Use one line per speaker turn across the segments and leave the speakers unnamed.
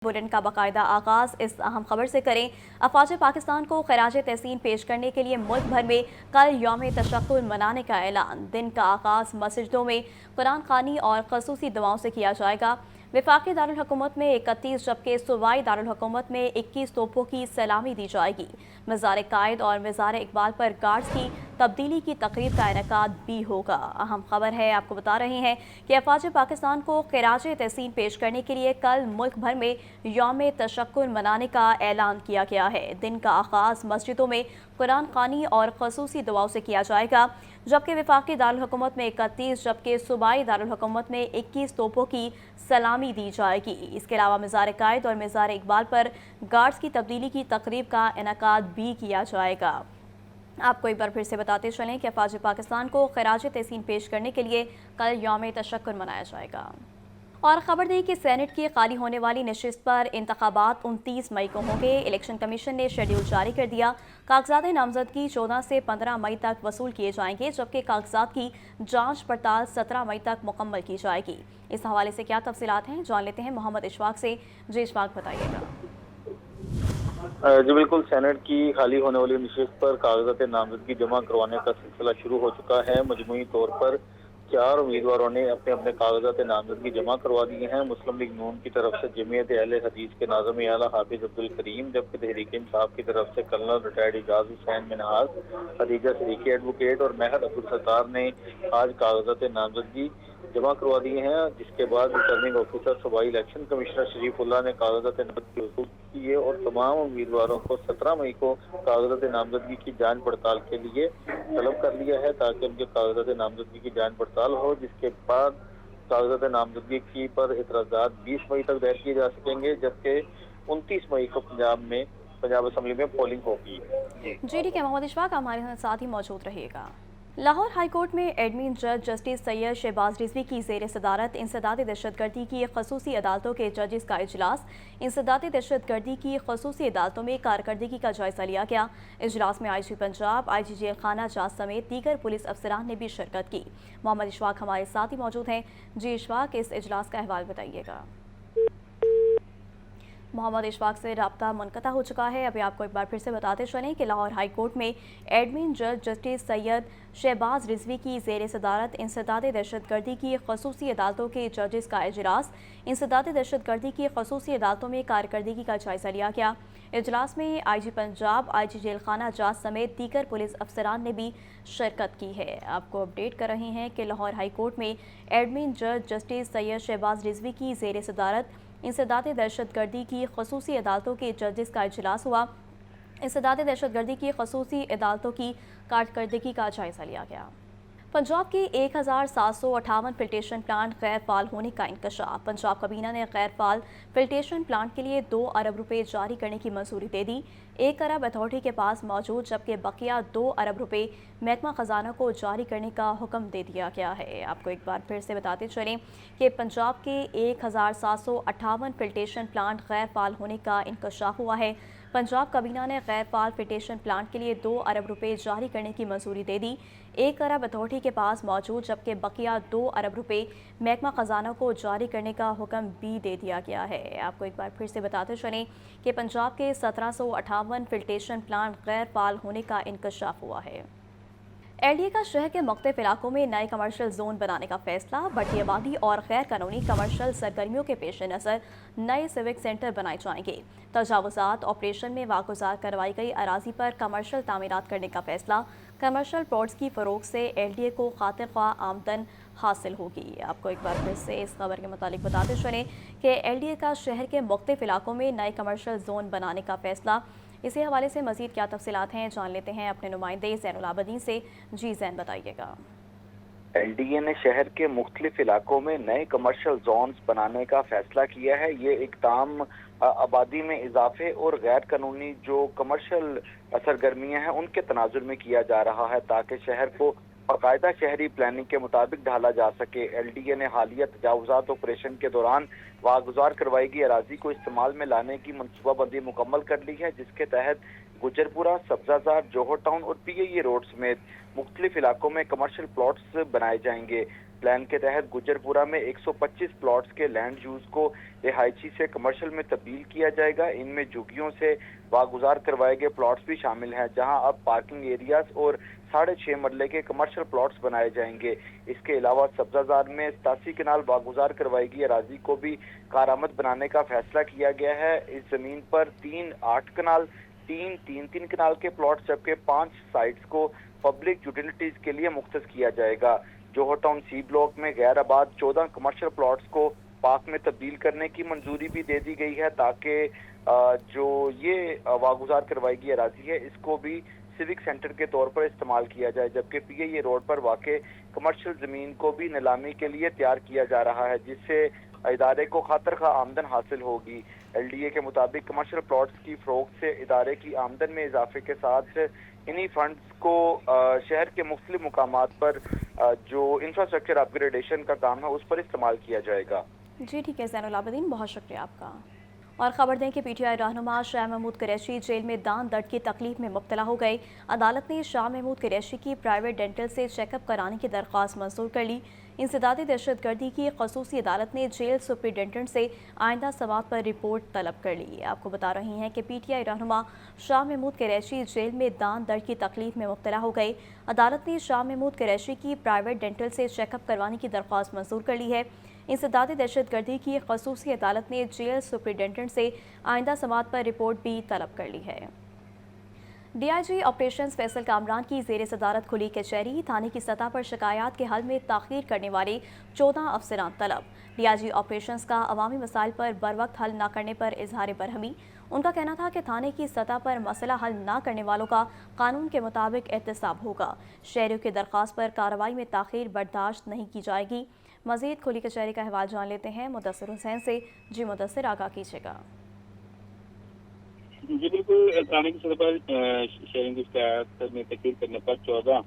Bulletin का बाकायदा आगाज इस अहम खबर से करें। अफवाज पाकिस्तान को खराज तहसीन पेश करने के लिए मुल्क भर में कल यौम तशक्कुर मनाने का ऐलान। दिन का आगाज मस्जिदों में कुरान खानी और खसूसी दुआओं से किया जाएगा। वफाकी दारुल हुकूमत में 31 जबकि सूबाई दारुल हुकूमत में 21 तोपों की सलामी दी जाएगी। मज़ार कायद और मज़ार इकबाल पर गार्ड्स की तब्दीली की तकरीब का इनेकाद भी होगा। अहम खबर है, आपको बता रहे हैं कि अफवाज पाकिस्तान को खराज तहसीन पेश करने के लिए कल मुल्क भर में यौम तशक्कुर मनाने का ऐलान किया गया है। दिन का आगाज मस्जिदों में कुरान खानी और खसूसी दुआओं से किया जाएगा, जबकि वफाकी दारुल हुकूमत में 31 जबकि सूबाई दारुल हुकूमत में 21 तोपों की सलामी दी जाएगी। इसके अलावा मज़ार कायद और मज़ार इकबाल पर गार्ड्स की तब्दीली की तकरीब का इनेकाद भी किया जाएगा। आपको एक बार फिर से बताते चलें कि अफवाज पाकिस्तान को खराज तहसीन पेश करने के लिए कल यौम तशक्कुर मनाया जाएगा। और खबर दें कि सेनेट की खाली होने वाली नशिस्त पर इंतखाबात 29 मई को होंगे। इलेक्शन कमीशन ने शेड्यूल जारी कर दिया। कागजात नामजदगी 14 से 15 मई तक वसूल किए जाएंगे, जबकि कागजात की जांच पड़ताल 17 मई तक मुकम्मल की जाएगी। इस हवाले से क्या तफसीलात हैं, जान लेते हैं मोहम्मद इशफाक से। जी इशफाक, बताइएगा।
जी बिल्कुल, सेनेट की खाली होने वाली नशिस्त पर कागजात नामजदगी जमा करवाने का सिलसिला शुरू हो चुका है। मजमूई तौर पर 4 उम्मीदवारों ने अपने अपने कागजात नामजदगी जमा करवा दिए हैं। मुस्लिम लीग नून की तरफ से जमीयत अहले हदीस के नाज़िम आला हाफिज अब्दुल करीम, जबकि तहरीक इंसाफ की तरफ से colonel retired Ijaz Hussain Minhas, Khadija Siddiqui advocate और महद अब्दुल सत्तार ने आज कागजात नामजदगी जमा करवा दिए हैं, जिसके बाद रिटर्निंग ऑफिसर सूबाई इलेक्शन कमिश्नर शरीफुल्लाह ने कागजात नामजदगी वसूल किए और तमाम उम्मीदवारों को 17 मई को कागजात नामजदगी की जांच पड़ताल के लिए तलब कर लिया है, ताकि उनके कागजात नामजदगी की जांच पड़ताल हो, जिसके बाद कागजात नामजदगी की पर एतराज़ात 20 मई तक दायर किए जा सकेंगे, जबकि 29 मई को पंजाब असम्बली में पोलिंग होगी।
जी ठीक है मोहम्मद इशफाक, हमारे साथ ही मौजूद रहिएगा। लाहौर हाई कोर्ट में एडमिन जज जस्टिस सैयद शहबाज रिजवी की ज़ेर सदारत इंसदाद दहशतगर्दी की खसूसी अदालतों के जजेस का इजलास। इंसदाद दहशतगर्दी की खसूसी अदालतों में कारकर्दगी का जायजा लिया गया। इजलास में IG पंजाब, IG जेल खाना जात समेत दीगर पुलिस अफसरान ने भी शिरकत की। मोहम्मद इशफाक हमारे साथ ही मौजूद हैं। जी इशफाक, इस इजलास का अहवाल बताइएगा। मोहम्मद इशफाक से रब्ता मुनक़ता हो चुका है। अभी आपको एक बार फिर से बताते चलें कि लाहौर हाई कोर्ट में एडमिन जज जस्टिस सैयद शहबाज रिजवी की ज़ेर सदारत इंसदाद दहशतगर्दी की खसूसी अदालतों के जजेस का इजलास। इंसदाद दहशतगर्दी की खसूसी अदालतों में कारकर्दगी का जायजा लिया गया। इजलास में IG पंजाब, IG जेल खाना जात समेत दीगर पुलिस अफसरान ने भी शिरकत की है। आपको अपडेट कर रहे हैं कि लाहौर हाई कोर्ट में एडमिन जज जस्टिस सैयद शहबाज रिजवी की ज़ेर सदारत इंसदाद दहशतगर्दी की खसूसी अदालतों के जजेस का इजलास हुआ। इंसदाद दहशतगर्दी की खसूसी अदालतों की कारकर्दगी का जायजा लिया गया। पंजाब के 1758 फिल्ट्रेशन प्लांट गैर फाल होने का इंकशाफ। पंजाब काबीना ने गैर फाल फिल्ट्रेशन प्लांट के लिए 2 अरब रुपए जारी करने की मंजूरी दे दी। 1 अरब अथॉरिटी के पास मौजूद, जबकि बकिया 2 अरब रुपए महकमा खजाना को जारी करने का हुक्म दे दिया गया है। आपको एक बार फिर से बताते चलें कि पंजाब के 1758 फिल्ट्रेशन प्लांट गैर फाल होने का इंकशाफ हुआ है। पंजाब काबीना ने गैर फाल फिल्ट्रेशन प्लांट के लिए 2 अरब रुपए जारी करने की मंजूरी दे दी। 1 अरब अथॉरिटी के पास मौजूद, जबकि बकिया 2 अरब रुपए महकमा खजाना को जारी करने का हुक्म भी दे दिया गया है। आपको एक बार फिर से बताते चलें कि पंजाब के 1758 फिल्ट्रेशन प्लांट गैर फाल होने का इंकशाफ हुआ है। LDA का शहर के मुख्तलिफ इलाकों में नए कमर्शियल जोन बनाने का फैसला। बढ़ती आबादी और गैर कानूनी कमर्शियल सरगर्मियों के पेश नज़र नए सिविक सेंटर बनाए जाएंगे। तजावुजात ऑपरेशन में वागुजार करवाई गई अराजी पर कमर्शियल तामीरात करने का फैसला। कमर्शियल प्लॉट्स की फ़रोग से LDA को खातिर ख्वाह आमदन हासिल होगी। आपको एक बार फिर से इस खबर के मुतालिक बताते चलें कि LDA का शहर के मुख्तलिफ इलाकों में नए कमर्शियल जोन बनाने का फैसला। इसी हवाले से मज़ीद क्या तफसीलात हैं, जान लेते हैं अपने नुमाइंदे ज़ैनुल आबदीन से। जी ज़ैन, बताइएगा।
LDA ने शहर के मुख्तलिफ इलाकों में नए कमर्शियल जोन्स बनाने का फैसला किया है। ये इक़दाम आबादी में इजाफे और गैर कानूनी जो कमर्शियल सरगर्मियाँ हैं उनके तनाजुर में किया जा रहा है, ताकि शहर को बाकायदा शहरी प्लानिंग के मुताबिक ढाला जा सके। LDA ने हालिया तजावुजात ऑपरेशन के दौरान वागुजार करवाई गई अराजी को इस्तेमाल में लाने की मनसूबाबंदी मुकम्मल कर ली है, जिसके तहत गुजरपुरा, सब्जाजार, जोहर टाउन और PIA रोड समेत मुख्तलिफ इलाकों में कमर्शियल प्लॉट्स बनाए जाएंगे। پلان کے تحت گجرپورہ میں 125 پلاٹس کے لینڈ یوز کو رہائشی سے کمرشل میں تبدیل کیا جائے گا۔ ان میں جھگیوں سے واگزار کروائے گئے پلاٹس بھی شامل ہیں، جہاں اب پارکنگ ایریاز اور 6.5 مرلے کے کمرشل پلاٹس بنائے جائیں گے۔ اس کے علاوہ سبزہ زار میں 87 کنال واگزار کروائی گئی اراضی کو بھی کارآمد بنانے کا فیصلہ کیا گیا ہے۔ اس زمین پر 3 8 کنال 3 کنال کے پلاٹس جبکہ 5 سائٹس کو پبلک یوٹیلیٹیز کے لیے مختص کیا جائے گا۔ جوہر ٹاؤن سی بلاک میں غیر آباد 14 کمرشل پلاٹس کو پارک میں تبدیل کرنے کی منظوری بھی دے دی گئی ہے، تاکہ جو یہ واگزار کروائی گئی اراضی ہے اس کو بھی سیوک سینٹر کے طور پر استعمال کیا جائے، جبکہ پی اے روڈ پر واقع کمرشل زمین کو بھی نیلامی کے لیے تیار کیا جا رہا ہے، جس سے ادارے کو خاطر خواہ آمدن حاصل ہوگی۔ ایل ڈی اے کے مطابق کمرشل پلاٹس کی فروخت سے ادارے کی آمدن میں اضافے کے ساتھ انہی فنڈز کو شہر کے مختلف مقامات پر جو انفراسٹرکچر اپ گریڈیشن کا کام ہے اس پر استعمال کیا جائے گا۔
جی ٹھیک ہے زین العابدین، بہت شکریہ آپ کا۔ اور خبر دیں کہ پی ٹی آئی رہنما شاہ محمود قریشی جیل میں دان درد کی تکلیف میں مبتلا ہو گئے۔ عدالت نے شاہ محمود قریشی کی پرائیویٹ ڈینٹل سے چیک اپ کرانے کی درخواست منظور کر لی۔ انسدادی دہشت گردی کی خصوصی عدالت نے جیل سپرنٹینڈنٹ سے آئندہ سماعت پر رپورٹ طلب کر لی۔ آپ کو بتا رہی ہیں کہ پی ٹی آئی رہنما شاہ محمود قریشی جیل میں دان درد کی تکلیف میں مبتلا ہو گئے۔ عدالت نے شاہ محمود قریشی کی پرائیویٹ ڈینٹل سے چیک اپ کروانے کی درخواست منظور کر لی ہے۔ انسدادی دہشت گردی کی خصوصی عدالت نے جیل سپرنٹینڈنٹ سے آئندہ سماعت پر رپورٹ بھی طلب کر لی ہے۔ D I G operations Faisal Kamran کی زیر صدارت کھلی کچہری، تھانے کی سطح پر شکایات کے حل میں تاخیر کرنے والے 14 افسران طلب۔ ڈی آئی جی آپریشنز کا عوامی مسائل پر بروقت حل نہ کرنے پر اظہار برہمی۔ ان کا کہنا تھا کہ تھانے کی سطح پر مسئلہ حل نہ کرنے والوں کا قانون کے مطابق احتساب ہوگا۔ شہریوں کی درخواست پر کارروائی میں تاخیر برداشت نہیں کی جائے گی۔ مزید کھلی کچہری کا حوال جان لیتے ہیں مدثر حسین سے۔ جی مدثر، آگاہ کیجیے گا۔
جی بالکل، تھانے کی سطح پر شہریوں کی شکایات میں تاخیر کرنے پر 14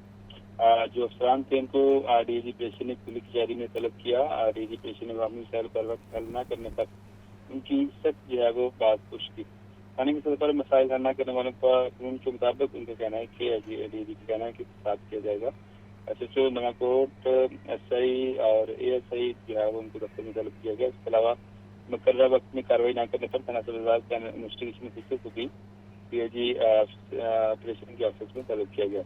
جو افسران تھے ان کو ڈی جی پیشن نے کھلی کچہری میں طلب کیا۔ ڈی جی پیشن نے عوامی مسائل پر وقت حل نہ کرنے پر ان کی سخت جو ہے وہ بات پوچھ کی۔ تھانے کی سطح پر مسائل حل نہ کرنے والوں کا قانون کے مطابق ان کا کہنا ہے کہ ڈی جی کا کہنا ہے کہ احتساب کیا جائے گا۔ ایس ایچ او نواں کوٹ، ایس آئی اور اے ایس آئی جو ہے وہ ان کو دفتر میں طلب کیا گیا۔ اس کے علاوہ مقررہ وقت میں کارروائی نہ کرنے پر تھانہ سبزار کے انویسٹیگیشن افیسر کو بھی پی اے جی آپریشن کے آفس میں طلب کیا گیا۔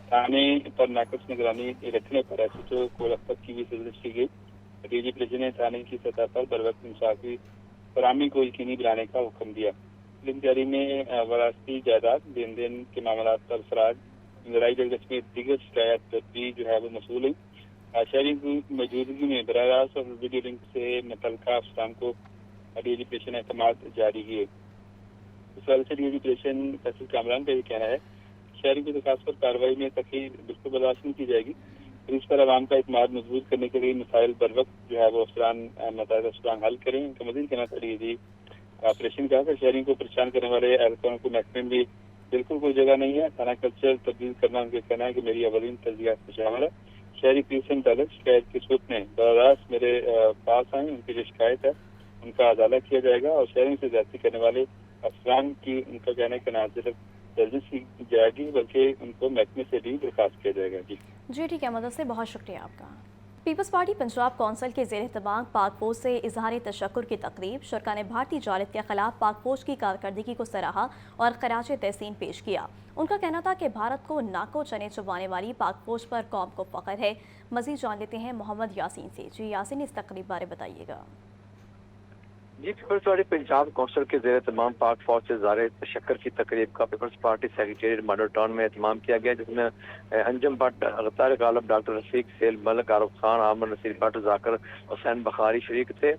تھانے پر ناقص نگرانی رکھنے پر ایس ایچ او کو رفت کی بھی سرزنش کی گئی۔ ڈی جی پیشن نے تھانے کی سطح پر بروقت انصافی فراہمی کو یقینی بنانے کا حکم دیا۔ فلم جاری میں وراثتی جائیداد، لین دین کے معاملات پر افراد، لڑائی جھگڑے میں دیگر شکایات بھی جو ہے وہ موصول ہوئی۔ شہریوں کی موجودگی میں براہ راست اور ویڈیو لنک سے متعلقہ افسران کو ڈی جی پیشن اعتماد جاری کیے۔ اس حوالے سے ڈی جی پیشن فیصل کامران کا یہ کہنا ہے شہریوں کی درخواست پر کارروائی میں تاخیر بالکل برداشت نہیں کی جائے گی۔ اس پر عوام کا اعتماد مضبوط کرنے کے لیے مسائل بروقت جو ہے وہ متعدد افسران حل کریں۔ ان کا مزید کہنا تھا ڈی جی آپریشن کا کہ شہریوں کو پریشان کرنے والے اہلکاروں کو محکمے میں بالکل کوئی جگہ نہیں ہے۔ تھانہ کلچر تبدیل کرنا ان کا کہنا ہے کہ میری اولین ترجیحات میں شامل ہے۔ شہری پولیس سے متعلق شکایت کی صورت میں براہ راست میرے پاس آئیں، ان کی جو شکایت ہے ان کا ازالہ کیا جائے گا اور شہریوں سے زیادتی کرنے والے افسران کی ان کا کہنا ہے کہ نہ صرف درج کی جائے گی بلکہ ان کو محکمے سے بھی درخواست کیا جائے گا۔ جی
ٹھیک ہے مدد سے، بہت شکریہ آپ کا۔ پیپلز پارٹی پنجاب کونسل کے زیر اہتمام پاک فوج سے اظہار تشکر کی تقریب۔ شرکا نے بھارتی جالب کے خلاف پاک فوج کی کارکردگی کو سراہا اور خراج تحسین پیش کیا۔ ان کا کہنا تھا کہ بھارت کو ناکو چنے چبانے والی پاک فوج پر قوم کو فخر ہے۔ مزید جان لیتے ہیں محمد یاسین سے۔ جی یاسین، اس تقریب بارے بتائیے گا۔
جی، پیپلز پارٹی پنجاب کونسل کے زیر اہتمام پاک فوج سے اظہار تشکر کی تقریب کا Peoples Party secretariat Model Town میں اہتمام کیا گیا، جس میں انجم بٹ، اغتار غالب، ڈاکٹر رفیق سیل ملک، عارف خان، عامر نصیر بٹ، ذاکر حسین بخاری شریک تھے۔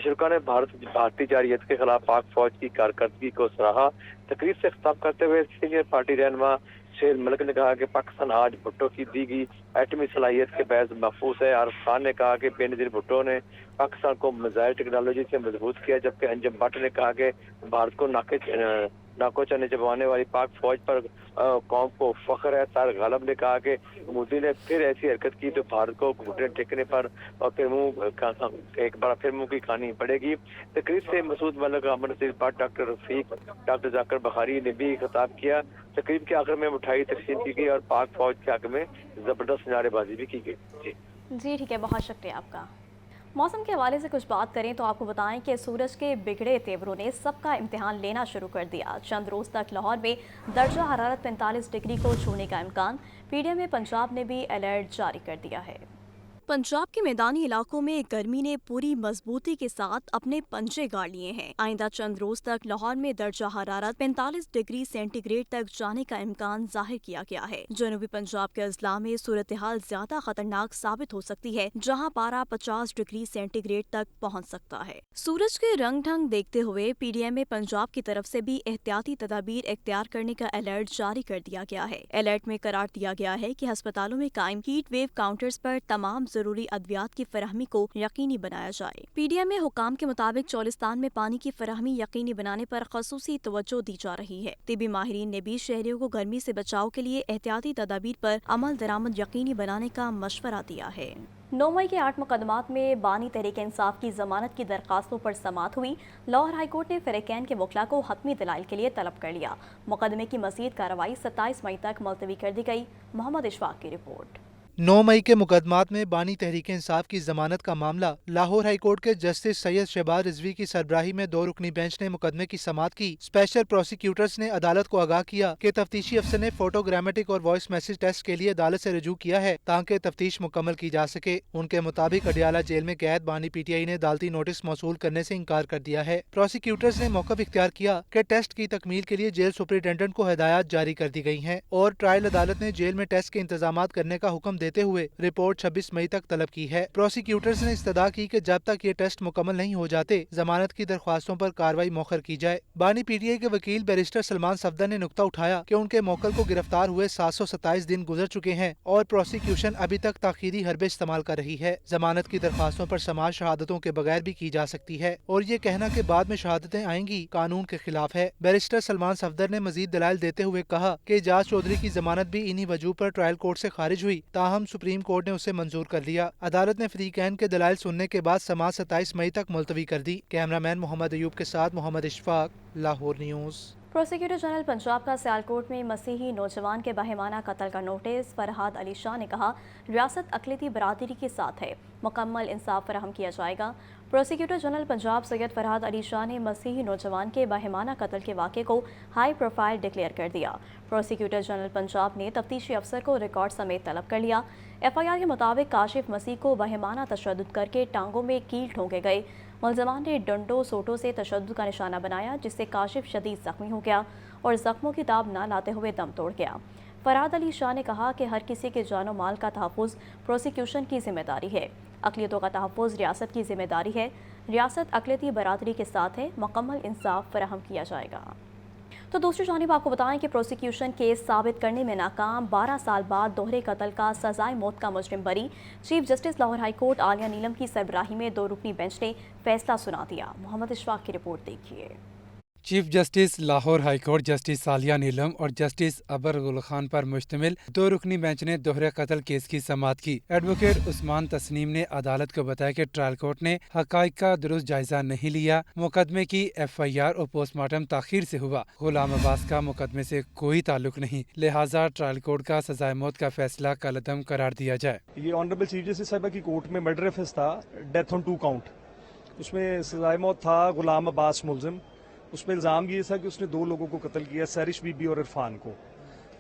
شرکا نے بھارتی جارحیت کے خلاف پاک فوج کی کارکردگی کو سراہا۔ تقریب سے خطاب کرتے ہوئے سینئر پارٹی رہنما سیل ملک نے کہا کہ پاکستان آج بھٹو کی دی گئی ایٹمی صلاحیت کے باعث محفوظ ہے۔ عارف خان نے کہا کہ بے نظیر بھٹو نے پاکستان کو میزائل ٹیکنالوجی سے مضبوط کیا، جبکہ انجم بٹ نے کہا کہ بھارت کو ناکو چنے چبانے والی پاک فوج پر قوم کو فخر ہے۔ طارق غالب نے کہا کہ مودی نے پھر ایسی حرکت کی تو بھارت کو گھٹنے ٹیکنے پر اور پھر ایک بار پھر منہ کی کھانی پڑے گی۔ تقریب سے مسعود ملک، عامر نصیر بٹ، ڈاکٹر رفیق، ڈاکٹر ذاکر بخاری نے بھی خطاب کیا۔ تقریب کے آخر میں مٹھائی تقسیم کی گئی اور پاک فوج کے حق میں زبردست نعرے بازی بھی کی گئی۔ جی
जी ठीक है, बहुत शुक्रिया आपका। मौसम के हवाले से कुछ बात करें तो आपको बताएं कि सूरज के बिगड़े तेवरों ने सबका इम्तिहान लेना शुरू कर दिया। चंद रोज तक लाहौर में दर्जा हरारत 45 डिग्री को छूने का इम्कान। पीडीएम पंजाब ने भी अलर्ट जारी कर दिया है। पंजाब के मैदानी इलाकों में गर्मी ने पूरी मजबूती के साथ अपने पंजे गाड़ लिए हैं। आइंदा चंद रोज तक लाहौर में दर्जा हरारत 45 डिग्री सेंटीग्रेड तक जाने का इम्कान जाहिर किया गया है। जनूबी पंजाब के अजला में सूरत हाल ज्यादा खतरनाक साबित हो सकती है, जहां पारा 50 डिग्री सेंटीग्रेड तक पहुंच सकता है। सूरज के रंग ढंग देखते हुए पीडीएम पंजाब की तरफ से भी एहतियाती तदाबीर इख्तियार करने का अलर्ट जारी कर दिया गया है। अलर्ट में करार दिया गया है कि अस्पतालों में कायम हीट वेव काउंटर्स पर तमाम जरूरी अद्वियात की फराहमी को यकीनी बनाया जाए। पीडीएम में हुकाम के मुताबिक चौलिस्तान में पानी की फराहमी यकीनी बनाने पर खसूसी तवज्जो दी जा रही है। तिबी माहिरीन ने भी शहरियों को गर्मी से बचाव के लिए एहतियाती तदाबीर पर अमल दरामद यकीनी बनाने का मशवरा दिया है। 9 मई के 8 मुकदमात में बानी तहरीक इंसाफ की जमानत की दरखास्तों पर समाअत हुई। लाहौर हाईकोर्ट ने फ़रीक़ैन के वकला को हतमी दलाइल के लिए तलब कर लिया। मुकदमे की मज़ीद कार्रवाई 27 मई तक मुलतवी कर दी गई। मोहम्मद इशफाक की रिपोर्ट।
9 मई के मुकदमात में बानी तहरीक इंसाफ की जमानत का मामला लाहौर हाईकोर्ट के जस्टिस सैयद शहबाज रिजवी की सरबराही में 2 रुकनी बेंच ने मुकदमे की समाअत की। स्पेशल प्रोसिक्यूटर्स ने अदालत को आगाह किया कि तफ्तीशी अफसर ने फोटोग्रामेटिक और वॉइस मैसेज टेस्ट के लिए अदालत से रजू किया है ताकि तफ्तीश मुकम्मल की जा सके। उनके मुताबिक अडियाला जेल में कैद बानी पीटीआई ने अदालती नोटिस मौसूल करने से इनकार कर दिया है। प्रोसिक्यूटर्स ने मौक़िफ़ इख्तियार किया कि टेस्ट की तकमील के लिए जेल सुपरिटेंडेंट को हिदायत जारी कर दी गई हैं और ट्रायल अदालत ने जेल में टेस्ट के इंतजाम करने का हुक्म देते हुए रिपोर्ट 26 मई तक तलब की है। प्रोसिक्यूटर्स ने इस्तदा की कि जब तक ये टेस्ट मुकम्मल नहीं हो जाते जमानत की दरख्वास्तों पर कार्रवाई मौखर की जाए। बानी पीटीआई के वकील बैरिस्टर सलमान सफदर ने नुक्ता उठाया कि उनके मौकल को गिरफ्तार हुए 727 दिन गुजर चुके हैं और प्रोसिक्यूशन अभी तक ताखीरी हरबे इस्तेमाल कर रही है। जमानत की दरख्वास्तों पर समाज शहादतों के बगैर भी की जा सकती है और ये कहना कि बाद में शहादतें आएंगी कानून के खिलाफ है। बैरिस्टर सलमान सफदर ने मजीद दलाइल देते हुए कहा कि एजाज चौधरी की जमानत भी इन्हीं वजह पर ट्रायल कोर्ट से खारिज हुई, ताहम सुप्रीम कोर्ट ने उसे मंजूर कर लिया। अदालत ने फरीकैन के दलाइल सुनने के बाद समाअत 27 मई तक मुलतवी कर दी। कैमरामैन मोहम्मद अयूब के साथ Mohammad Ishfaq, Lahore news.
Prosecutor general Punjab का सियालकोट में मसीही नौजवान के बाहिमाना कत्ल का नोटिस। फरहाद अली शाह ने कहा, रियासत अक़लियती बरादरी के साथ है, मुकम्मल इंसाफ फराहम किया जाएगा। प्रोसिक्यूटर जनरल पंजाब सैयद फरहाद अली शाह ने मसीही नौजवान के बाहिमाना कत्ल के वाक़े को हाई प्रोफाइल डिक्लेयर कर दिया। प्रोसिक्यूटर जनरल पंजाब ने तफ्तीशी अफसर को रिकॉर्ड समेत तलब कर लिया। FIR के मुताबिक काशिफ मसीह को बाहिमाना तशद्दुद करके टांगों में कील ठोंके गए। मुलजमान ने डंडों सोटों से तशद्दुद का निशाना बनाया, जिससे काशिफ शदीद जख्मी हो गया और जख्मों की दाब न लाते हुए दम तोड़ गया। फरहाद अली शाह ने कहा कि हर किसी के जानो माल का तहफ़्फ़ुज़ प्रोसिक्यूशन की जिम्मेदारी है, अक़लियतों का तहफ़्फ़ुज़ रियासत की जिम्मेदारी है। रियासत अक़लियती बरादरी के साथ है, मुकम्मल इंसाफ फराहम किया जाएगा। तो दूसरी जानिब आपको बताएं कि प्रोसिक्यूशन केस साबित करने में नाकाम, 12 साल बाद दोहरे कत्ल का सजाए मौत का मुजरिम बरी। Chief justice Lahore high court Aalia Neelum की सरबराही में 2 रुकनी बेंच ने फैसला सुना दिया। मोहम्मद इशफाक की रिपोर्ट देखिए।
Chief justice Lahore high court justice Aalia Neelum और जस्टिस अबर गुल खान पर मुश्तमिल 2 रुकनी बेंच ने दोहरे कत्ल केस की समाअत की। एडवोकेट उस्मान तस्नीम ने अदालत को बताया कि ट्रायल कोर्ट ने हकाइक का दुरुस्त जायजा नहीं लिया। मुकदमे की FIR और पोस्टमार्टम ताखीर से हुआ। गुलाम अब्बास का मुकदमे से कोई ताल्लुक नहीं, लिहाजा ट्रायल कोर्ट का सजाए मौत का फैसला कलअदम करार दिया जाए।
ये ऑनरेबल चीफ जस्टिस साहिबा की कोर्ट में मर्डर केस था, डेथ ऑन 2 काउंट। उसमें सजाए मौत था गुलाम अब्बास मुलजिम। उसमें इल्ज़ाम ये था कि उसने 2 लोगों को कत्ल किया, सैरिश बीबी और इरफान को।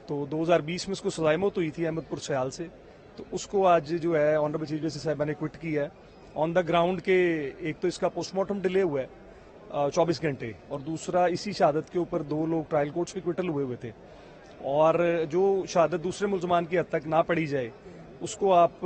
तो 2020 में उसको सजाए मौत हुई थी अहमदपुर सयाल से। तो उसको आज जो है ऑनरेबल चीफ जस्टिस साहिबा ने क्विट किया है ऑन द ग्राउंड के एक तो इसका पोस्टमार्टम डिले हुआ है 24 घंटे, और दूसरा इसी शहादत के ऊपर 2 लोग ट्रायल कोर्ट्स में क्विटल हुए थे। और जो शहादत दूसरे मुलजमान की हद तक ना पड़ी जाए उसको आप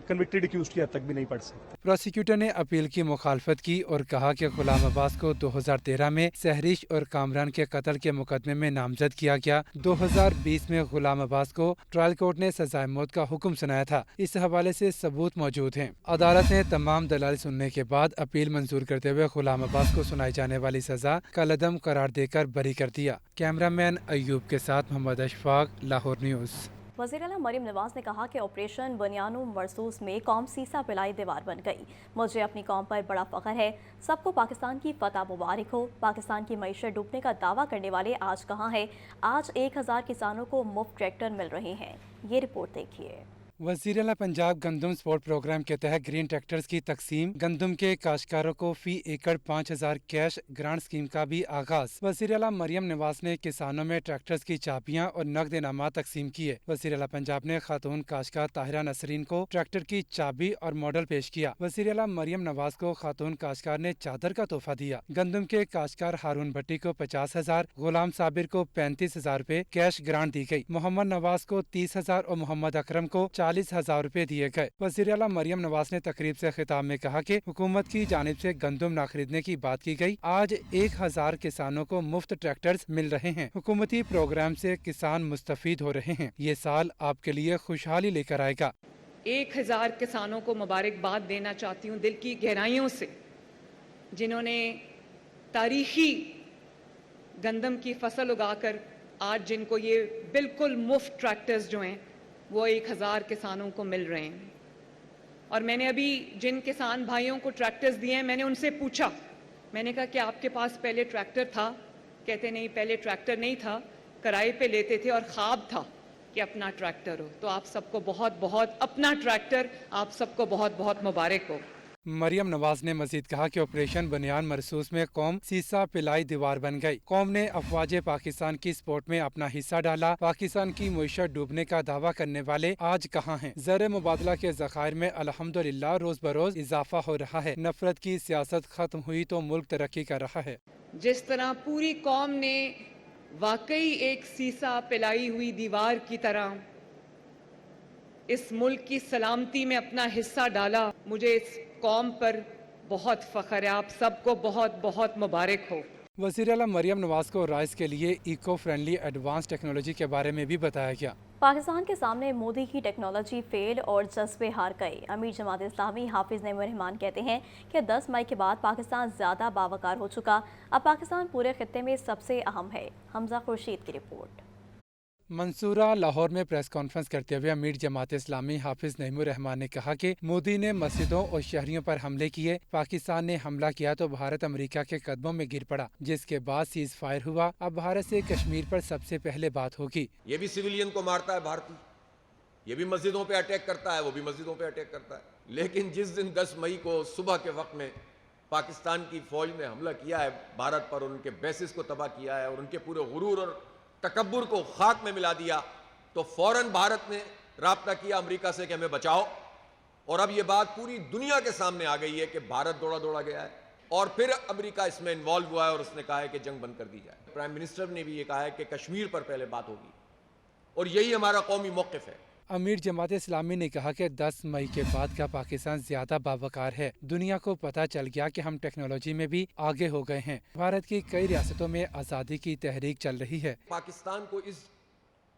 कन्विक्टेड एक्यूज्ड की हद तक भी नहीं पढ़ सकते।
प्रोसिक्यूटर ने अपील की मुखालफत की और कहा कि गुलाम अब्बास को 2013 में सहरिश और कामरान के कत्ल के मुकदमे में नामजद किया गया। 2020 में गुलाम अब्बास को ट्रायल कोर्ट ने सजाए मौत का हुक्म सुनाया था। इस हवाले से सबूत मौजूद हैं। अदालत ने तमाम दलाल सुनने के बाद अपील मंजूर करते हुए गुलाम अब्बास को सुनाई जाने वाली सजा कलअदम करार देकर बरी कर दिया। कैमरामैन अयूब के साथ मोहम्मद अशफाक, लाहौर न्यूज़।
वज़ीर आला मरीम नवाज ने कहा कि ऑपरेशन बुनियानो मरसूस में कौम सीसा पिलाई दीवार बन गई। मुझे अपनी कौम पर बड़ा फ़ख्र है। सबको पाकिस्तान की फतह मुबारक हो। पाकिस्तान की मईशत डूबने का दावा करने वाले आज कहाँ हैं? आज 1000 किसानों को मुफ्त ट्रैक्टर मिल रहे हैं। ये रिपोर्ट देखिए।
वज़ीर आला पंजाब गंदम सपोर्ट प्रोग्राम के तहत ग्रीन ट्रैक्टर्स की तकसीम, गंदम के काश्तकारों को फी एकड़ 5000 कैश ग्रांट स्कीम का भी आगाज। वज़ीर आला मरियम नवाज ने किसानों में ट्रैक्टर्स की चाबियां और नकद इनामात तकसीम किए। वज़ीर आला पंजाब ने खातून काश्तकार ताहिरा नसरीन को ट्रैक्टर की चाबी और मॉडल पेश किया। वज़ीर आला मरियम नवाज को खातून काश्तकार ने चादर का तोहफा दिया। गंदम के काश्तकार हारून भट्टी को 50,000, गुलाम साबिर को 35,000 रुपए कैश ग्रांट दी गई। मोहम्मद नवाज को 30,000 और मोहम्मद अकरम को 40,000 रुपए दिए गए। वज़ीर आला मरियम नवाज ने तकरीब से खिताब में कहा कि हुकूमत की जानिब से गंदम न खरीदने की बात की गई। आज 1000 किसानों को मुफ्त ट्रैक्टर्स मिल रहे हैं। हुकूमती प्रोग्राम से किसान मुस्तफीद हो रहे हैं। ये साल आपके लिए खुशहाली लेकर आएगा।
1000 किसानों को मुबारकबाद देना चाहती हूँ दिल की गहराइयों से, जिन्होंने तारीखी गंदम की फसल उगाकर आज जिनको ये बिल्कुल मुफ्त ट्रैक्टर्स जो हैं वो 1000 किसानों को मिल रहे हैं। और मैंने अभी जिन किसान भाइयों को ट्रैक्टर्स दिए हैं, मैंने उनसे पूछा, मैंने कहा कि आपके पास पहले ट्रैक्टर था? कहते नहीं, पहले ट्रैक्टर नहीं था, किराए पे लेते थे और ख्वाब था कि अपना ट्रैक्टर हो। तो आप सबको बहुत बहुत अपना ट्रैक्टर, आप सबको बहुत बहुत मुबारक हो।
मरियम नवाज ने मजीद कहा कि ऑपरेशन बनियान मरसूस में कौम सीसा पिलाई दीवार बन गई। कौम ने अफवाज पाकिस्तान की सपोर्ट में अपना हिस्सा डाला। पाकिस्तान की मुईशत डूबने का दावा करने वाले आज कहाँ हैं? ज़र मुबादला के ज़खायर में अल्हम्दुलिल्लाह रोज बरोज इजाफा हो रहा है। नफरत की सियासत खत्म हुई तो मुल्क तरक्की कर रहा है।
जिस तरह पूरी कौम ने वाकई एक सीसा पिलाई हुई दीवार की तरह इस मुल्क की सलामती में अपना हिस्सा डाला, मुझे इस कौम पर बहुत फख्र है। आप सबको बहुत बहुत मुबारक हो।
वज़ीर आला मरियम नवाज को राइस के लिए इको फ्रेंडली एडवांस टेक्नोलॉजी के बारे में भी बताया गया।
पाकिस्तान के सामने मोदी की टेक्नोलॉजी फेल और जज्बे हार गए। अमीर जमात इस्लामी हाफिज नईमुर रहमान कहते हैं कि 10 मई के बाद पाकिस्तान ज़्यादा बावकार हो चुका। अब पाकिस्तान पूरे खित्ते में सबसे अहम है। हमजा खुर्शीद की रिपोर्ट।
मंसूरा लाहौर में प्रेस कॉन्फ्रेंस करते हुए अमीर जमात इस्लामी हाफिज नईमुर रहमान ने कहा कि मोदी ने मस्जिदों और शहरियों पर हमले किए। पाकिस्तान ने हमला किया तो भारत अमेरिका के कदमों में गिर पड़ा, जिसके बाद सीज फायर हुआ। अब भारत से कश्मीर पर सबसे पहले बात होगी।
ये भी सिविलियन को मारता है भारतीय, ये भी मस्जिदों पे अटैक करता है, वो भी मस्जिदों पे अटैक करता है। लेकिन जिस दिन 10 मई को सुबह के वक्त में पाकिस्तान की फौज ने हमला किया है भारत पर, उनके बेसिस को तबाह किया है और उनके पूरे गुरूर और तकब्बुर को खाक में मिला दिया, तो फौरन भारत ने राब्ता किया अमेरिका से कि हमें बचाओ। और अब ये बात पूरी दुनिया के सामने आ गई है कि भारत दौड़ा दौड़ा गया है और फिर अमेरिका इसमें इन्वॉल्व हुआ है और उसने कहा है कि जंग बंद कर दी जाए। प्राइम मिनिस्टर ने भी ये कहा है कि कश्मीर पर पहले बात होगी और यही हमारा कौमी मौक़िफ़ है।
अमीर जमात इस्लामी ने कहा कि 10 मई के बाद का पाकिस्तान ज्यादा बावकार है। दुनिया को पता चल गया कि हम टेक्नोलॉजी में भी आगे हो गए हैं। भारत की कई रियासतों में आज़ादी की तहरीक चल रही है।
पाकिस्तान को इस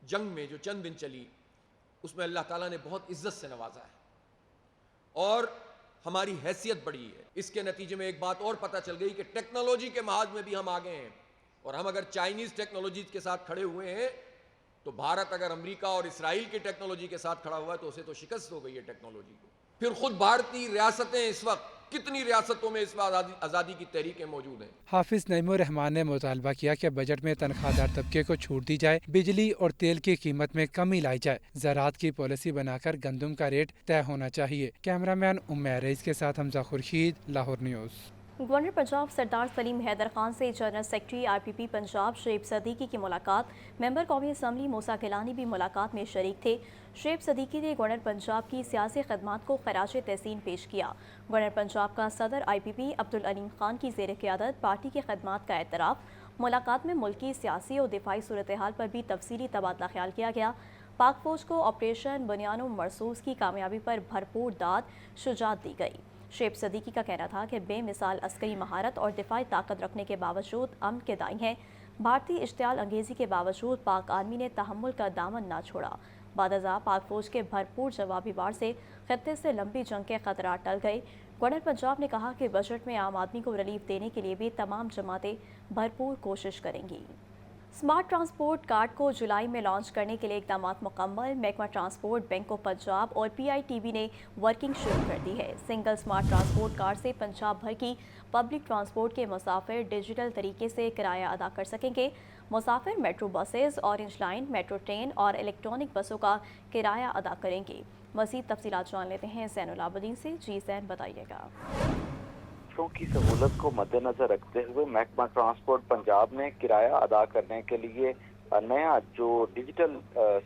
जंग में जो चंद दिन चली उसमें अल्लाह ताला ने बहुत इज्जत से नवाजा है और हमारी हैसियत बढ़ी है। इसके नतीजे में एक बात और पता चल गई कि टेक्नोलॉजी के महाज में भी हम आगे हैं और हम अगर चाइनीज टेक्नोलॉजी के साथ खड़े हुए हैं तो भारत अगर अमेरिका और इसराइल की टेक्नोलॉजी के साथ खड़ा हुआ है तो उसे तो शिकस्त हो गई है टेक्नोलॉजी को। फिर खुद भारतीय रियासतें इस वक्त कितनी रियासतों में इस आज़ादी की तहरीकें मौजूद हैं।
हाफिज नईमुर रहमान ने मुतालबा किया कि बजट में तनख्वाहदार तबके को छूट दी जाए, बिजली और तेल की कीमत में कमी लाई जाए, ज़राअत की पॉलिसी बनाकर गंदम का रेट तय होना चाहिए। कैमरामैन उम्मे रईस के साथ हमजा खुर्शीद, लाहौर न्यूज़।
गवर्नर पंजाब सरदार सलीम हैदर खान से general secretary RPP Punjab Shoaib Siddiqui की मुलाकात। मेंबर कौमी असम्बली मूसा गिलानी भी मुलाकात में शरीक थे। शुएब सदीकी ने गवर्नर पंजाब की सियासी खदमात को खराज तहसीन पेश किया। गवर्नर पंजाब का सदर आईपीपी अब्दुल अलीम खान की ज़ेर क़यादत पार्टी की खदमात का एतराफ़। मुलाकात में मुल्क की सियासी और दिफाई सूरत हाल पर भी तफसीली तबादला ख्याल किया गया। पाक फौज को ऑपरेशन बनियान मरसूस की कामयाबी पर भरपूर दाद शुजात दी गई। शुएब सदीकी का कहना था कि बेमिसाल अस्करी महारत और दिफाई ताकत रखने के बावजूद अमन के दाई हैं। भारतीय इश्तियाल अंगेज़ी के बावजूद पाक आर्मी ने तहम्मुल का दामन ना छोड़ा। बादज़ा पाक फौज के भरपूर जवाबी वार से खत्ते से लंबी जंग के खतरात टल गए। गवर्नर पंजाब ने कहा कि बजट में आम आदमी को रिलीफ देने के लिए भी तमाम जमातें भरपूर कोशिश करेंगी। स्मार्ट ट्रांसपोर्ट कार्ड को जुलाई में लॉन्च करने के लिए इकदामात मुकम्मल। महकमा ट्रांसपोर्ट, बैंक ऑफ पंजाब और PITB ने वर्किंग शुरू कर दी है। सिंगल स्मार्ट ट्रांसपोर्ट कार्ड से पंजाब भर की पब्लिक ट्रांसपोर्ट के मुसाफिर डिजिटल तरीके से किराया अदा कर सकेंगे। मुसाफिर metro buses, orange line, metro train और इलेक्ट्रॉनिक बसों का किराया अदा करेंगे। मज़ीद तफसीलात जान लेते हैं ज़ैनुल आबदीन से। जी ज़ैन, बताइएगा।
की सहूलत को मद्देनजर रखते हुए महकमा ट्रांसपोर्ट पंजाब ने किराया अदा करने के लिए नया जो डिजिटल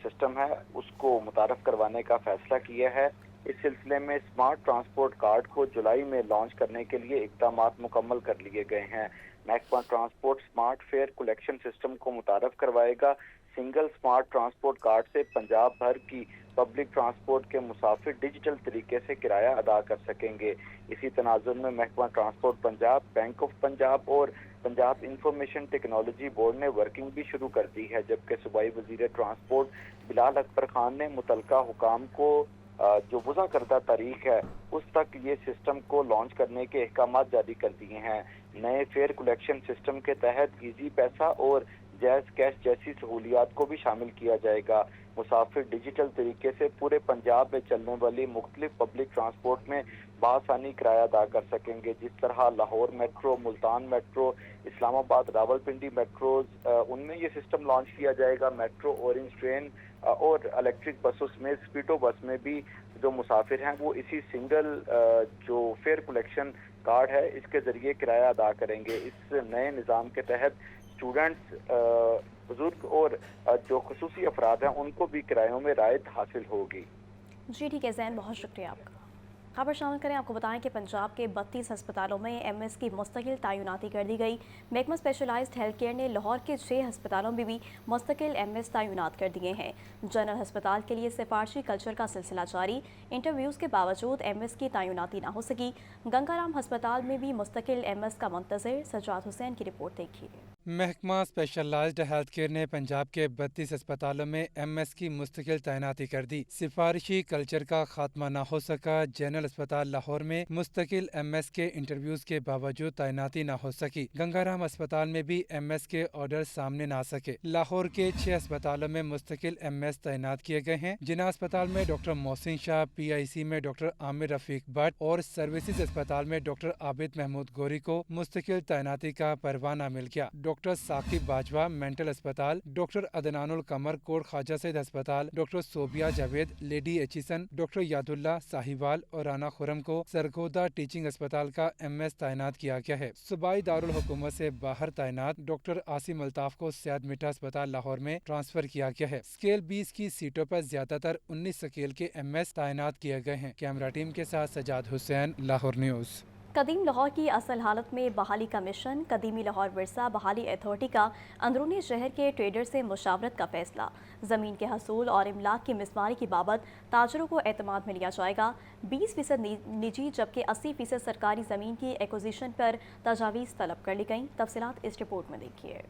सिस्टम है उसको मुतारफ करवाने का फैसला किया है। इस सिलसिले में स्मार्ट ट्रांसपोर्ट कार्ड को जुलाई में लॉन्च करने के लिए इक़दामात मुकम्मल कर लिए गए हैं। महकमा transport smart fair collection system को मुतारफ करवाएगा। सिंगल स्मार्ट ट्रांसपोर्ट कार्ड से पंजाब भर की पब्लिक ट्रांसपोर्ट के मुसाफिर डिजिटल तरीके से किराया अदा कर सकेंगे। इसी तनाजुर में महकमा transport Punjab, bank of Punjab और पंजाब इंफॉर्मेशन टेक्नोलॉजी बोर्ड ने वर्किंग भी शुरू कर दी है, जबकि सूबाई वजीर ट्रांसपोर्ट बिलाल अकबर खान ने मुतलका हुकाम को जो वज़ा करदा तारीख है उस तक ये सिस्टम को लॉन्च करने के अहकाम जारी कर दिए हैं। नए फेयर कलेक्शन सिस्टम के तहत इजी पैसा और जैज़ कैश जैसी सहूलियात को भी शामिल किया जाएगा। मुसाफिर डिजिटल तरीके से पूरे पंजाब में चलने वाली मुख्तलिफ पब्लिक ट्रांसपोर्ट में बआसानी किराया अदा कर सकेंगे। जिस तरह Lahore metro, Multan metro, Islamabad Rawalpindi metros उनमें ये सिस्टम लॉन्च किया जाएगा। मेट्रो, ऑरेंज ट्रेन और इलेक्ट्रिक बसों में स्पीडो बस में भी जो मुसाफिर हैं वो इसी सिंगल जो फेयर कलेक्शन कार्ड है इसके ज़रिए किराया अदा करेंगे। इस नए निज़ाम के तहत स्टूडेंट्स, बुजुर्ग और जो खुसूसी अफराद हैं उनको भी किरायों में राहत हासिल होगी।
जी ठीक है ज़ैन, बहुत शुक्रिया आपका। खबर शामिल करें। आपको बताएं कि पंजाब के 32 अस्पतालों में MS की मुस्तकिल तैनाती कर दी गई। महकमा स्पेशलाइज्ड हेल्थ केयर ने लाहौर के 6 अस्पतालों में भी मुस्तकिल MS तैनात कर दिए हैं। जनरल अस्पताल के लिए सिफारशी कल्चर का सिलसिला जारी। इंटरव्यूज़ के बावजूद MS की तैनाती ना हो सकी। गंगाराम अस्पताल में भी मुस्तकिल MS का मुंतज़िर। सजाद हुसैन की रिपोर्ट देखिए।
महकमा स्पेशलाइज्ड हेल्थ केयर ने पंजाब के 32 अस्पतालों में MS की मुस्तकिल तैनाती कर दी। सिफारिशी कल्चर का खात्मा न हो सका। जनरल अस्पताल लाहौर में मुस्तकिल MS के इंटरव्यूज के बावजूद तैनाती न हो सकी। गंगाराम अस्पताल में भी MS के ऑर्डर सामने न आ सके। लाहौर के 6 अस्पतालों में मुस्तकिल MS तैनात किए गए हैं। जिना अस्पताल में डॉक्टर मोहसिन शाह, PIC में डॉक्टर आमिर रफीक भट्ट और सर्विसेज अस्पताल में डॉक्टर आबिद महमूद गोरी को मुस्तकिल तैनाती का परवाना मिल गया। डॉक्टर साकिब बाजवा मेंटल अस्पताल, डॉक्टर अदनानुल कमर कोट ख्वाजा सैयद अस्पताल, doctor Sobia Javed lady Aitchison, doctor Yadullah Sahiwal और राना खुरम को सरगोदा टीचिंग अस्पताल का MS तैनात किया गया है। सूबाई दारुल हुकूमत से बाहर तैनात डॉक्टर आसिम अल्ताफ को सैयद मिठा अस्पताल लाहौर में ट्रांसफर किया गया है। स्केल 20 की सीटों पर ज्यादातर 19 स्केल के MS तैनात किए गए हैं। कैमरा टीम के साथ सजाद हुसैन, लाहौर न्यूज़।
कदीम लाहौर की असल हालत में बहाली का मिशन। कदीमी लाहौर विरसा बहाली अथॉरिटी का अंदरूनी शहर के ट्रेडर से मुशावरत का फैसला। ज़मीन के हसूल और इमलाक की मिसमारी की बाबत ताजरों को एतमाद में लिया जाएगा। 20% निजी जबकि 80% सरकारी ज़मीन की एक्विजिशन पर तजावीज़ तलब कर ली गई। तफसीलात इस रिपोर्ट में देखिए।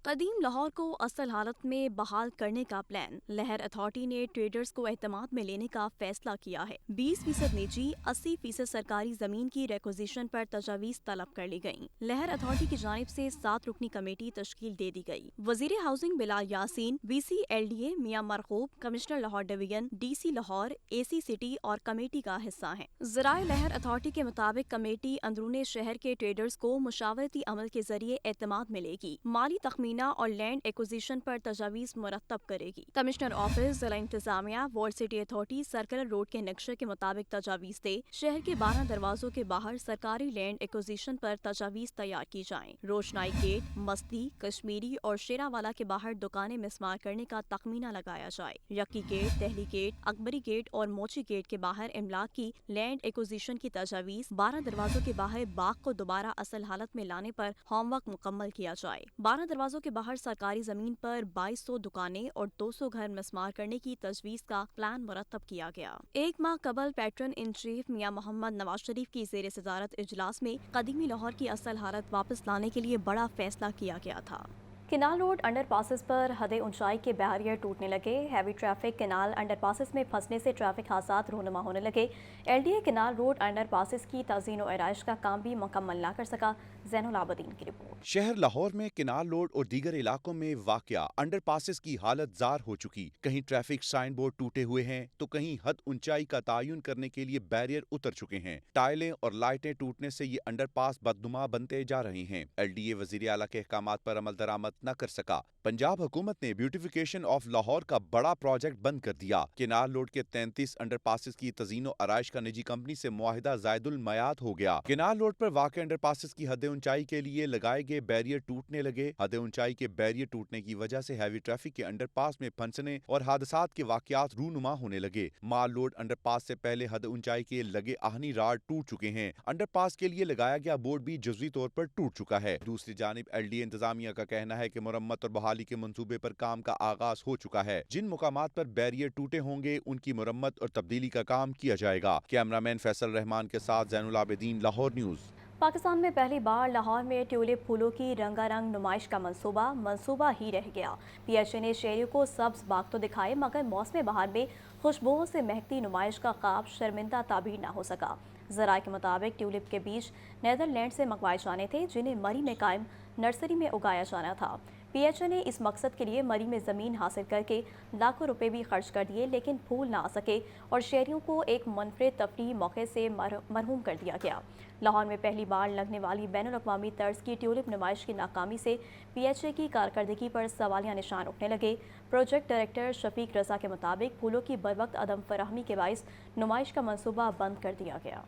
कदीम लाहौर को असल हालत में बहाल करने का प्लान। लहर अथॉरिटी ने ट्रेडर्स को एतमाद में लेने का फैसला किया है। 20% निजी, 80% सरकारी जमीन की रिक्विजिशन पर तजावीज़ तलब कर ली गयी। लहर अथॉरिटी की जानिब से 7 रुकनी कमेटी तश्कील दे दी गई। वजीर housing Bilal Yasin, VC LDA Mian Marghoob, commissioner Lahore division, DC Lahore, AC city और कमेटी का हिस्सा हैं। ज़राए लहर अथॉरिटी के मुताबिक कमेटी अंदरूनी शहर के ट्रेडर्स को मुशावरती अमल के जरिए एतमाद में लेगी। माली तखमीना और लैंड एक्विजिशन पर तजावीज़ मुरतब करेगी। कमिश्नर ऑफिस, जिला इंतजामिया, walled city authority circular road के नक्शे के मुताबिक तजावीज़ दे। शहर के 12 दरवाजों के बाहर सरकारी लैंड एक्विजिशन पर तजावीज़ तैयार की जाएं। रोशनाई गेट, मस्ती, कश्मीरी और शेरावाला के बाहर दुकानें मिसमार करने का तखमीना लगाया जाए। यकी gate, Delhi gate, Akbari gate और मोची गेट के बाहर इमलाक की लैंड एक्विजिशन की तजावीज़। 12 दरवाजों के बाहर बाग को दोबारा असल हालत में लाने पर होमवर्क मुकम्मल किया जाए। 12 दरवाजों के बाहर सरकारी जमीन पर 2200 दुकानें और 200 घर मिसमार करने की तजवीज़ का प्लान मुरतब किया गया। एक माह कबल पैट्रन इन चीफ मियां मोहम्मद नवाज शरीफ की ज़ेर सदारत इजलास में कदीमी लाहौर की असल हालत वापस लाने के लिए बड़ा फैसला किया गया था। केनाल रोड अंडर पासेस पर हदे ऊंचाई के बैरियर टूटने लगे। Heavy traffic canal under passes में फंसने से ट्रैफिक हादसात रहनुमा होने लगे। LDA canal road under passes की तज़ीन और आराइश का काम भी मुकम्मल ना कर सका। زین العابدین کی رپورٹ۔
شہر لاہور میں کینال روڈ اور دیگر علاقوں میں واقع انڈر پاسز کی حالت زار ہو چکی، کہیں ٹریفک سائن بورڈ ٹوٹے ہوئے ہیں تو کہیں حد اونچائی کا تعین کرنے کے لیے بیریئر اتر چکے ہیں۔ ٹائلیں اور لائٹیں ٹوٹنے سے یہ انڈر پاس بدنما بنتے جا رہے ہیں۔ LDA وزیر اعلیٰ کے احکامات پر عمل درآمد نہ کر سکا۔ پنجاب حکومت نے بیوٹیفیکیشن آف لاہور کا بڑا پروجیکٹ بند کر دیا۔ کینال روڈ کے 33 انڈر پاسز کی تزئین و آرائش کا نجی کمپنی سے معاہدہ زائد المیعاد ہو گیا۔ کینال روڈ پر واقع انڈر پاسز کی حد اونچائی کے لیے لگائے گئے بیریئر ٹوٹنے لگے۔ حد اونچائی کے بیریئر ٹوٹنے کی وجہ سے ہیوی ٹریفک کے انڈر پاس میں پھنسنے اور حادثات کے واقعات رونما ہونے لگے۔ مال روڈ انڈر پاس سے پہلے حد اونچائی کے لگے آہنی راڈ ٹوٹ چکے ہیں۔ انڈر پاس کے لیے لگایا گیا بورڈ بھی جزوی طور پر ٹوٹ چکا ہے۔ دوسری جانب LDA انتظامیہ کا کہنا ہے کہ مرمت اور بحالی کے منصوبے پر کام کا آغاز ہو چکا ہے۔ جن مقامات پر بیریئر ٹوٹے ہوں گے ان کی مرمت اور تبدیلی کا کام کیا جائے گا۔ کیمرامین فیصل رحمان کے ساتھ زین العابدین، لاہور نیوز۔
پاکستان میں پہلی بار لاہور میں ٹیولپ پھولوں کی رنگا رنگ نمائش کا منصوبہ ہی رہ گیا۔ PHA نے شہریوں کو سبز باغ تو دکھائے مگر موسم بہار میں خوشبوؤں سے مہکتی نمائش کا خواب شرمندہ تعبیر نہ ہو سکا۔ ذرائع کے مطابق ٹیولپ کے بیج نیدرلینڈ سے منگوائے جانے تھے جنہیں مری میں قائم نرسری میں اگایا جانا تھا۔ PHA نے اس مقصد کے لیے مری میں زمین حاصل کر کے لاکھوں روپے بھی خرچ کر دیے لیکن پھول نہ آ سکے اور شہریوں کو ایک منفرد تفریحی موقع سے محروم کر دیا گیا۔ لاہور میں پہلی بار لگنے والی بین الاقوامی طرز کی ٹیولپ نمائش کی ناکامی سے PHA کی کارکردگی پر سوالیہ نشان اٹھنے لگے۔ پروجیکٹ ڈائریکٹر شفیق رضا کے مطابق پھولوں کی بروقت عدم فراہمی کے باعث نمائش کا منصوبہ بند کر دیا گیا۔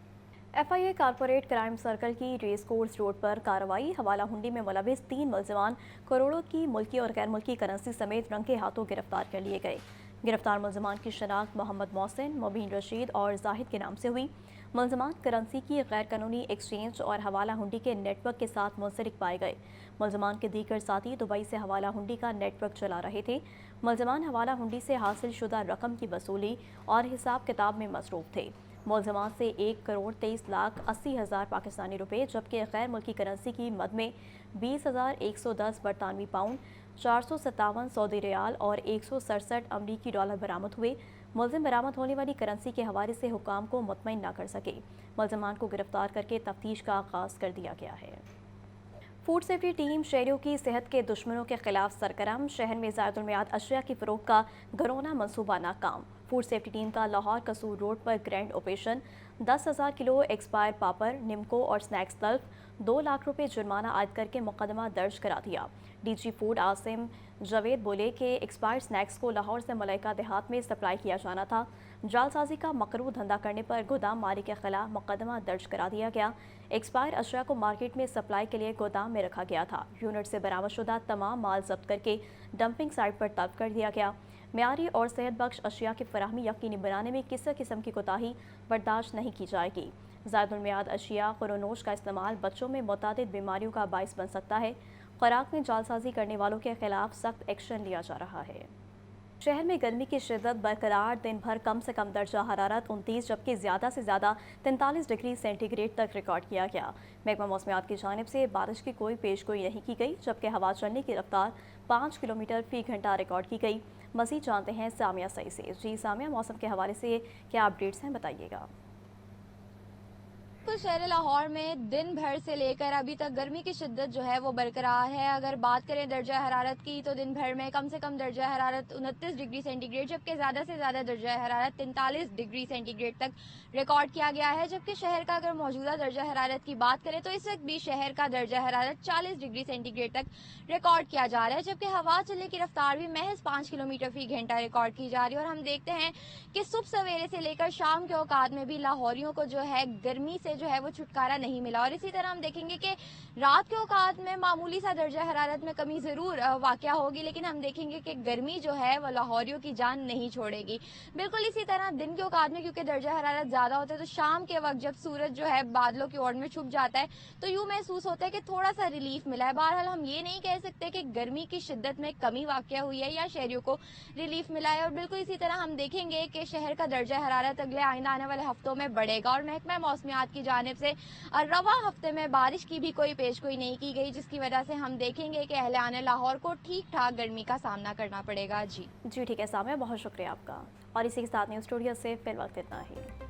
FIA کارپوریٹ کرائم سرکل کی ریس کورس روڈ پر کارروائی، حوالہ ہنڈی میں ملوث 3 ملزمان کروڑوں کی ملکی اور غیر ملکی کرنسی سمیت رنگے ہاتھوں گرفتار کر لیے گئے۔ گرفتار ملزمان کی شناخت محمد محسن، مبین رشید اور زاہد کے نام سے ہوئی۔ ملزمان کرنسی کی غیر قانونی ایکسچینج اور حوالہ ہنڈی کے نیٹ ورک کے ساتھ منسلک پائے گئے۔ ملزمان کے دیگر ساتھی دبئی سے حوالہ ہنڈی کا نیٹ ورک چلا رہے تھے۔ ملزمان حوالہ ہنڈی سے حاصل شدہ رقم کی وصولی اور حساب کتاب میں مصروف تھے۔ ملزمان سے 1,23,80,000 پاکستانی روپے جبکہ غیر ملکی کرنسی کی مد میں 20,110 برطانوی پاؤنڈ، 457 سعودی ریال اور 167 امریکی ڈالر برآمد ہوئے۔ ملزم برآمد ہونے والی کرنسی کے حوالے سے حکام کو مطمئن نہ کر سکے۔ ملزمان کو گرفتار کر کے تفتیش کا آغاز کر دیا گیا ہے۔ فوڈ سیفٹی ٹیم شہریوں کی صحت کے دشمنوں کے خلاف سرگرم، شہر میں زائد المیعاد اشیاء کی فروخت کا گھرونہ منصوبہ ناکام۔ فوڈ سیفٹی ٹیم کا لاہور قصور روڈ پر گرینڈ آپریشن، 10,000 کلو ایکسپائر پاپڑ، نمکو اور سنیکس تلف، 2 لاکھ روپے جرمانہ عائد کر کے مقدمہ درج کرا دیا۔ DG فوڈ عاصم جاوید بولے کہ ایکسپائر سنیکس کو لاہور سے ملائکہ دیہات میں سپلائی کیا جانا تھا۔ جعل سازی کا مکروہ دھندا کرنے پر گودام مالک کے خلاف مقدمہ درج کرا دیا گیا۔ ایکسپائر اشیاء کو مارکیٹ میں سپلائی کے لیے گودام میں رکھا گیا تھا۔ یونٹ سے برآمد شدہ تمام مال ضبط کر کے ڈمپنگ سائٹ پر طلب کر دیا گیا۔ معیاری اور صحت بخش اشیاء کی فراہمی یقینی بنانے میں کسی قسم کی کوتاہی برداشت نہیں کی جائے گی۔ زائد المیعاد اشیاء خورونوش کا استعمال بچوں میں متعدد بیماریوں کا باعث بن سکتا ہے۔ خوراک میں جعل سازی کرنے والوں کے خلاف سخت ایکشن لیا جا رہا ہے۔ شہر میں گرمی کی شدت برقرار، دن بھر کم سے کم درجہ حرارت 29 جبکہ زیادہ سے زیادہ 43 ڈگری سینٹی گریڈ تک ریکارڈ کیا گیا۔ محکمہ موسمیات کی جانب سے بارش کی کوئی پیشگوئی نہیں کی گئی جبکہ ہوا چلنے کی رفتار 5 کلومیٹر فی گھنٹہ ریکارڈ کی گئی۔ مزید جانتے ہیں سامیہ سعید سے۔ جی سامیہ، موسم کے حوالے سے کیا اپڈیٹس ہیں، بتائیے گا۔
شہر لاہور میں دن بھر سے لے کر ابھی تک گرمی کی شدت جو ہے وہ برقرار ہے۔ اگر بات کریں درجہ حرارت کی تو دن بھر میں کم سے کم درجہ حرارت 29 ڈگری سینٹی گریڈ جبکہ زیادہ سے زیادہ درجہ حرارت 43 ڈگری سینٹی گریڈ تک ریکارڈ کیا گیا ہے۔ جبکہ شہر کا اگر موجودہ درجہ حرارت کی بات کریں تو اس وقت بھی شہر کا درجہ حرارت 40 ڈگری سینٹی گریڈ تک ریکارڈ کیا جا رہا ہے جبکہ ہوا چلنے کی رفتار بھی محض 5 کلومیٹر فی گھنٹہ ریکارڈ کی جا رہی ہے۔ اور ہم دیکھتے ہیں کہ صبح سویرے سے لے کر شام کے اوقات میں بھی لاہوریوں کو جو ہے گرمی سے جو ہے وہ چھٹکارا نہیں ملا۔ اور اسی طرح ہم دیکھیں گے کہ رات کے اوقات میں معمولی سا درجہ حرارت میں کمی ضرور واقع ہوگی لیکن ہم دیکھیں گے کہ گرمی جو ہے وہ لاہوریوں کی جان نہیں چھوڑے گی۔ بالکل اسی طرح دن کے اوقات میں کیونکہ درجہ حرارت زیادہ ہوتا ہے تو شام کے وقت جب سورج جو ہے بادلوں کی اوڑ میں چھپ جاتا ہے تو یوں محسوس ہوتا ہے کہ تھوڑا سا ریلیف ملا ہے۔ بہرحال ہم یہ نہیں کہہ سکتے کہ گرمی کی شدت میں کمی واقع ہوئی ہے یا شہریوں کو ریلیف ملا ہے۔ اور بالکل اسی طرح ہم دیکھیں گے کہ شہر کا درجہ حرارت اگلے آئندہ آنے والے ہفتوں میں بڑھے گا۔ اور محکمہ موسمیات کی جانب سے رواں ہفتے میں بارش کی بھی کوئی پیشگوئی نہیں کی گئی جس کی وجہ سے ہم دیکھیں گے کہ اہلِ لاہور کو ٹھیک ٹھاک گرمی کا سامنا کرنا پڑے گا۔ جی
ٹھیک ہے سامیہ، بہت شکریہ آپ کا۔ اور اسی کے ساتھ نیوز اسٹوڈیو سے فی الوقت اتنا ہی۔